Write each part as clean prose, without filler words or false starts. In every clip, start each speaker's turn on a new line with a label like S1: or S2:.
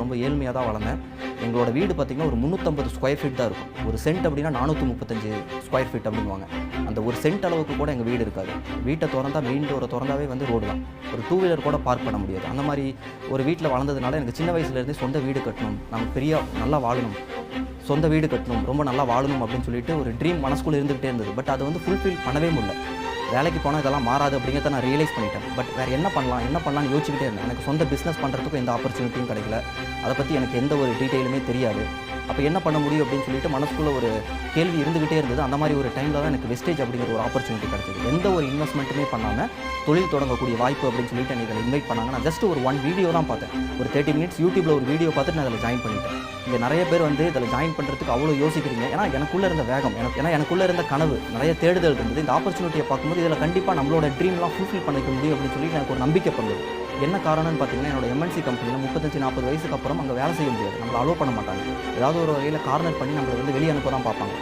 S1: ரொம்ப ஏழ்மையாக தான் வளர்ந்தேன். எங்களோட வீடு பார்த்திங்கன்னா ஒரு 350 ஸ்கொயர் ஃபீட் தான் இருக்கும். ஒரு சென்ட் அப்படின்னா 435 ஸ்கொயர் ஃபீட் அப்படிங்குவாங்க. அந்த ஒரு சென்ட் அளவுக்கு கூட எங்கள் வீடு இருக்காது. வீட்டை திறந்தா மெயின் டோரை திறந்தாவே வந்து ரோடு தான். ஒரு 2 வீலர் கூட பார்க் பண்ண முடியாது. அந்த மாதிரி ஒரு வீட்டில் வளர்ந்ததுனால எனக்கு சின்ன வயசுலேருந்தே சொந்த வீடு கட்டணும், நம்ம பெரிய நல்லா வாழணும், சொந்த வீடு கட்டணும், ரொம்ப நல்லா வாழணும் அப்படின்னு சொல்லிட்டு ஒரு ட்ரீம் மனசுக்குள்ளே இருந்துகிட்டே இருந்தது. பட் அதை வந்து ஃபுல்ஃபில் பண்ணவே முடியல. வேலைக்கு போனால் இதெல்லாம் மாறாது அப்படிங்கிறத நான் ரியலைஸ் பண்ணிட்டேன். பட் வேறு என்ன பண்ணலாம்னு யோசிச்சுக்கிட்டே இருந்தேன். எனக்கு சொந்த பிஸ்னஸ் பண்ணுறதுக்கும் எந்த ஆப்பர்ச்சுனிட்டியும் கிடைக்கல. அதை பற்றி எனக்கு எந்த ஒரு டீட்டெயிலுமே தெரியாது. அப்போ என்ன பண்ண முடியும் அப்படின்னு சொல்லிட்டு மனசுக்குள்ளே ஒரு கேள்வி இருந்துகிட்டே இருந்தது. அந்த மாதிரி ஒரு டைமில் தான் எனக்கு வெஸ்டேஜ் அப்படிங்கிற ஒரு ஆப்பர்ச்சுனிட்டி கிடைச்சது. எந்த ஒரு இன்வெஸ்ட்மெண்ட்டுமே பண்ணாமல் தொழில் தொடங்கக்கூடிய வாய்ப்பு அப்படின்னு சொல்லிட்டு எனக்கு இதில் இன்வைட் பண்ணாங்க. நான் ஜஸ்ட் ஒரு 1 வீடியோ தான் பார்த்தேன். ஒரு 30 மினிட்ஸ் யூடியூப்பில் ஒரு வீடியோ பார்த்துட்டு நான் அதில் ஜாயின் பண்ணிட்டேன். இங்கே நிறைய பேர் வந்து இதில் ஜாயின் பண்ணுறதுக்கு அவ்வளோ யோசிக்கிறீங்க. ஏன்னா எனக்குள்ளே இருந்த வேகம், எனக்குள்ளே இருந்த கனவு, நிறைய தேடுதல் இருந்தது. இந்த ஆப்பர்ச்சுனிட்டியை பார்க்கும்போது இதில் கண்டிப்பாக நம்மளோட ட்ரீம்லாம் ஃபுல்ஃபில் பண்ணிக்க முடியும் அப்படின்னு சொல்லி எனக்கு ஒரு நம்பிக்கை பண்ணுது. என்ன காரணம்னு பார்த்தீங்கன்னா, என்னோட எம்என்சி கம்பெனியில் 35-40 வயசுக்கு அப்புறம் அங்கே வேலை செய்ய முடியாது. நம்மளை அலோவ் பண்ண மாட்டாங்க. ஏதாவது ஒரு வகையில் கார்னர் பண்ணி நம்மளை வந்து வெளியே அனுப்ப தான் பார்ப்பாங்க.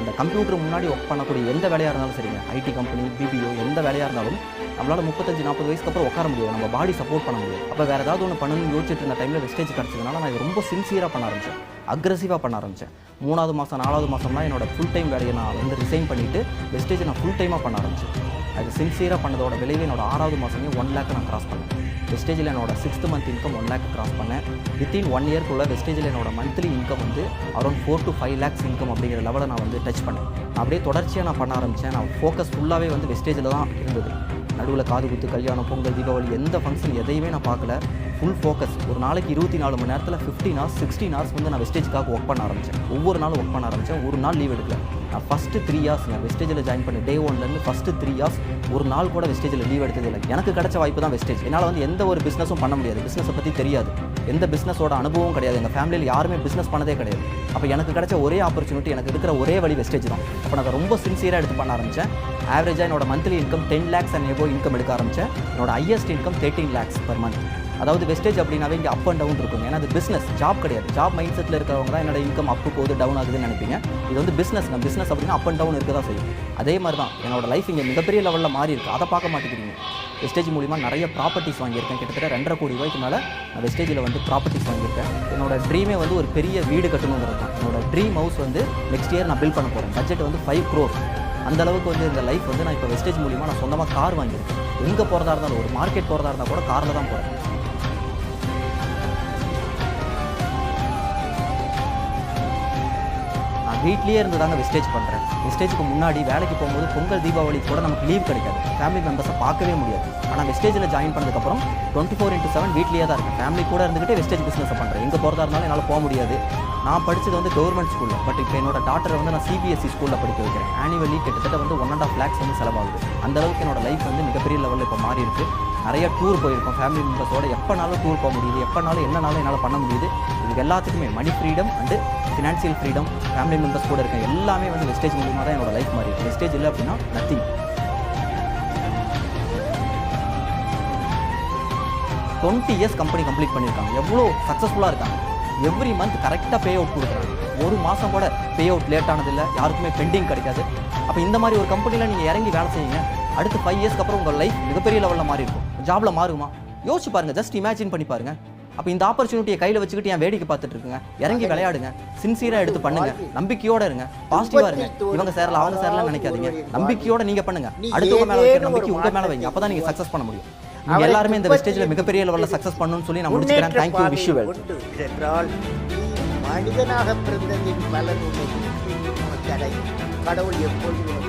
S1: அந்த கம்ப்யூட்டர் முன்னாடி ஒர்க் பண்ணக்கூடிய எந்த வேலையாக இருந்தாலும் சரிங்க, ஐடி கம்பெனி, பிபிஓ, எந்த வேலையாக இருந்தாலும் நம்மளால் 35-40 வயசுக்கு அப்புறம் உட்கார முடியாது. நம்ம பாடி சப்போர்ட் பண்ண முடியாது. அப்போ வேறு ஏதாவது ஒன்று பண்ணணும்னு யோசிச்சுட்டு இருந்த டைமில் வெஸ்டேஜ் கிடச்சதுனால நான் இது ரொம்ப சின்சியராக பண்ண ஆரம்பித்தேன், அக்ரெசிவாக பண்ண ஆரம்பித்தேன். 3வது மாதம் 4வது மாதம்லாம் என்னோட ஃபுல் டைம் வேலையை நான் வந்து ரிசைன் பண்ணிவிட்டு வெஸ்டேஜை நான் ஃபுல் டைமாக பண்ண ஆரம்பித்தேன். அது சின்சியராக பண்ணதோட விளைவு என்னோட 6வது மாதமே 1 லேக் நான் கிராஸ் பண்ணேன். வெஸ்டேஜில் என்னோட 6th month income 1 lakh cross பண்ணேன். வித்தின் 1 இயர்க்குள்ள வெஸ்டேஜில் என்னோட மந்த்லி இன்கம் வந்து அரௌண்ட் 4 to 5 lakhs இன்கம் அப்படிங்கிற லெவலை நான் வந்து டச் பண்ணேன். அப்படியே தொடர்ச்சியாக நான் பண்ண ஆரம்பித்தேன். நான் ஃபோக்கஸ் ஃபுல்லாகவே வந்து வெஸ்டேஜில் தான் இருந்தது. நடுவில் காது குத்து, கல்யாணம், பொங்கல், தீபாவளி எந்த ஃபங்க்ஷன் எதையுமே நான் பார்க்கல. Full focus. ஒரு நாளைக்கு 24 மணி நேரத்தில் 15 hours 16 hours வந்து நான் வெஸ்டேஜுக்காக ஒர்க் பண்ண ஆரம்பித்தேன். ஒவ்வொரு நாளும் ஒர்க் பண்ண ஆரம்பித்தேன். ஒரு நாள் லீவ் எடுக்கல. நான் ஃபஸ்ட்டு 3 years நான் வெஸ்டேஜில் ஜாயின் பண்ண டே 1லேருந்து ஃபஸ்ட்டு 3 years ஒரு நாள் கூட வெஸ்டேஜில் லீவ் எடுத்தது இல்லை. எனக்கு கிடைச்ச வாய்ப்பு தான் வெஸ்டேஜ். என்னால் வந்து எந்த ஒரு பிஸ்னஸும் பண்ண முடியாது. பிஸ்னஸை பற்றி தெரியாது, எந்த பிஸ்னஸோட அனுபவம் கிடையாது. எங்கள் ஃபேமிலியில் யாருமே பிஸ்னஸ் பண்ணதே கிடையாது. அப்போ எனக்கு கிடைச்ச ஒரே ஆப்பர்ச்சுனிட்டி, எனக்கு இருக்கிற ஒரே வழி வெஸ்டேஜ் தான். அப்போ நான் ரொம்ப சின்சியராக எடுத்து பண்ண ஆரம்பித்தேன். ஆவரேஜாக என்னோட monthly income 10 lakhs and above income எடுக்க ஆரம்பித்தேன். என்னோட highest income 13 lakhs per month. அதாவது வெஸ்டேஜ் அப்படின்னாவே இங்கே அப் அண்ட் டவுன் இருக்கும். ஏன்னா அது பிஸ்னஸ், ஜாப் கிடையாது. ஜாப் மைண்ட் செட்டில் இருக்கிறவங்க தான் என்னோட இன்கம் அப்பு போகுது டவுன் ஆகுதுன்னு நினைப்பீங்க. இது வந்து பிஸ்னஸ். பிஸ்னஸ் அப்படின்னா அப் அண்ட் டவுன் இருக்க தான் செய்யும். அதே மாதிரி தான் என்னோட லைஃப் இங்கே மிகப்பெரிய லெவலில் மாறி இருக்குது. அதை பார்க்க மாட்டேங்கிறீங்க. வெஸ்டேஜ் மூலிமா நிறைய ப்ராப்பர்ட்டிஸ் வாங்கியிருக்கேன். கிட்டத்தட்ட 2.5 கோடி ரூபாய்க்கு மேலே நான் வெஸ்டேஜில் வந்து ப்ராப்பர்ட்டிஸ் வாங்கியிருக்கேன். என்னோட ட்ரீமே வந்து ஒரு பெரிய வீடு கட்டணுங்கிறது தான். என்னோட ட்ரீம் ஹவுஸ் வந்து நெக்ஸ்ட் இயர் நான் பில்ட் பண்ண போகிறேன். பட்ஜெட் வந்து 5 crore. அந்த அளவுக்கு வந்து இந்த லைஃப் வந்து நான் இப்போ வெஸ்டேஜ் மூலிமா நான் சொந்தமாக கார் வாங்கியிருக்கேன். எங்கே போகிறதா இருந்தாலும், ஒரு மார்க்கெட் போகிறதா இருந்தால் கூட காரில் தான் போகிறேன். வீட்லேயே இருந்து தாங்க வெஸ்டேஜ் பண்ணுறேன். வெஸ்டேஜுக்கு முன்னாடி வேலைக்கு போகும்போது பொங்கல், தீபாவளி கூட நமக்கு லீவ் கிடைக்காது. ஃபேமிலி மெம்பர்ஸை பார்க்கவே முடியாது. ஆனால் வெஸ்டேஜில் ஜாயின் பண்ணதுக்கப்புறம் 24/7 வீட்லேயே தான் இருக்கேன். ஃபேமிலி கூட இருந்துக்கிட்டே வெஸ்டேஜ் பிஸ்னஸை பண்ணுறேன். எங்கே போகிறதா இருந்தாலும் என்னால் போக முடியாது. நான் படித்தது வந்து கவர்மெண்ட் ஸ்கூலில். பட் இப்போ என்னோட டாட்டரை வந்து நான் சிபிஎஸ்சி ஸ்கூலில் படிக்க வைக்கிறேன். ஆனுவலி கிட்டத்தட்ட வந்து 1.5 lakhs வந்து செலவாகுது. அந்தளவுக்கு என்னோட லைஃப் வந்து மிகப்பெரிய லெவலில் இப்போ மாறி இருக்குது. நிறைய டூர் போயிருக்கோம் ஃபேமிலி மெம்பர்ஸோட. எப்போனாலும் டூர் போக முடியுது, எப்போனாலும் என்னனாலும் என்னால் பண்ண முடியுது. இதுக்கு எல்லாத்துக்குமே money freedom and financial freedom, family members கூட இருக்க எல்லாமே வந்து வெஸ்டேஜ் மூலியமாக தான் என்னோட லைஃப் மாறி இருக்குது. வெஸ்டேஜ் இல்லை அப்படின்னா நத்திங். 20 years கம்பெனி கம்ப்ளீட் பண்ணியிருக்காங்க. எவ்வளோ சக்ஸஸ்ஃபுல்லாக இருக்காங்க. எவ்ரி மந்த் கரெக்டாக பே அவுட் கொடுக்குறாங்க. ஒரு மாதம் கூட பே அவுட் லேட் ஆனதில்லை. யாருக்குமே பெண்டிங் கிடைக்காது. அப்போ இந்த மாதிரி ஒரு கம்பெனியில் நீங்கள் இறங்கி வேலை செய்யுங்க. அடுத்து 5 yearsக்கு அப்புறம் உங்கள் லைஃப் மிகப்பெரிய லெவலில் மாறி இருக்கும். ஜாபில் மாறுமா? யோசிச்சு பாருங்கள். ஜஸ்ட் இமேஜின் பண்ணி பாருங்கள். அப்போ இந்த ஆப்பர்ச்சுனிட்டியை கையில் வச்சுக்கிட்டு என் வேடிக்கை பார்த்துட்டு இருக்குங்க. இறங்கி விளையாடுங்க. சின்சியராக எடுத்து பண்ணுங்க. நம்பிக்கையோடு இருங்க. பாசிட்டிவாக இருங்க. இவங்க சேரல அவங்க சேரலாம் நினைக்காதீங்க. நம்பிக்கையோடு நீங்கள் பண்ணுங்க. அடுத்தவங்க மேலே வைக்கிற நம்பிக்கை உங்கள் மேலே வைங்க. அப்போ தான் நீங்கள் சக்ஸஸ் பண்ண முடியும். நீங்கள் எல்லாருமே இந்த வெஸ்டேஜில் மிகப்பெரிய லெவலில் சக்ஸஸ் பண்ணணும்னு சொல்லி நான் முடிச்சுக்கிறேன். தேங்க்யூ. Wish you well.
S2: மனிதனாக பிறந்ததின் பலன் உன்னை கடவுள் எப்பொழுதும்